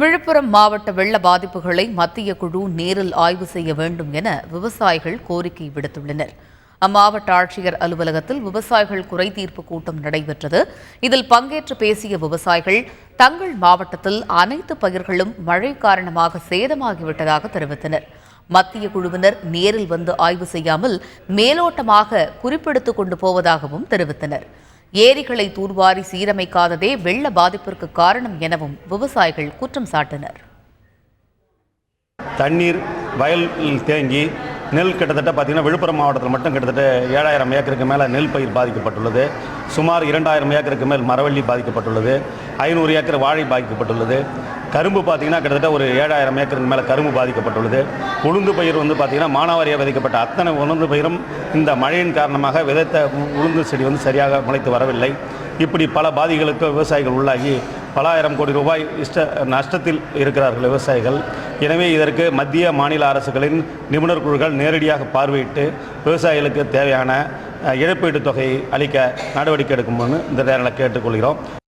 விழுப்புரம் மாவட்ட வெள்ள பாதிப்புகளை மத்திய குழு நேரில் ஆய்வு செய்ய வேண்டும் என விவசாயிகள் கோரிக்கை விடுத்துள்ளனர். அம்மாவட்ட ஆட்சியர் அலுவலகத்தில் விவசாயிகள் குறைதீர்ப்பு கூட்டம் நடைபெற்றது. இதில் பங்கேற்று பேசிய விவசாயிகள் தங்கள் மாவட்டத்தில் அனைத்து பயிர்களும் மழை காரணமாக சேதமாகிவிட்டதாக தெரிவித்தனர். மத்திய குழுவினர் நேரில் வந்து ஆய்வு செய்யாமல் மேலோட்டமாக குறிப்பெடுத்துக் கொண்டு போவதாகவும் தெரிவித்தனர். ஏரிகளை தூர்வாரி சீரமைக்காததே வெள்ள பாதிப்பிற்கு காரணம் எனவும் விவசாயிகள் குற்றம் சாட்டினர். தண்ணீர் வயலில் தேங்கி நெல் கிட்டத்தட்ட பார்த்தீங்கன்னா விழுப்புரம் மாவட்டத்தில் மட்டும் கிட்டத்தட்ட 7000 ஏக்கருக்கு மேலே நெல் பயிர் பாதிக்கப்பட்டுள்ளது. சுமார் 2000 ஏக்கருக்கு மேல் மரவள்ளி பாதிக்கப்பட்டுள்ளது. 500 ஏக்கர் வாழை பாதிக்கப்பட்டுள்ளது. கரும்பு பார்த்திங்கன்னா கிட்டத்தட்ட ஒரு 7000 ஏக்கருக்கு மேலே கரும்பு பாதிக்கப்பட்டுள்ளது. உளுந்து பயிர் பார்த்திங்கன்னா மானாவாரியாக விதைக்கப்பட்ட அத்தனை உளுந்து பயிரும் இந்த மழையின் காரணமாக விதைத்த உளுந்து செடி சரியாக முளைத்து வரவில்லை. இப்படி பல பாதிகளுக்கு விவசாயிகள் உள்ளாகி பல ஆயிரம் கோடி ரூபாய் நஷ்டத்தில் இருக்கிறார்கள் விவசாயிகள். எனவே இதற்கு மத்திய மாநில அரசுகளின் நிபுணர் குழுக்கள் நேரடியாக பார்வையிட்டு விவசாயிகளுக்கு தேவையான இழப்பீட்டுத் தொகையை அளிக்க நடவடிக்கை எடுக்கும்னு இந்த நேரத்தில் கேட்டுக்கொள்கிறோம்.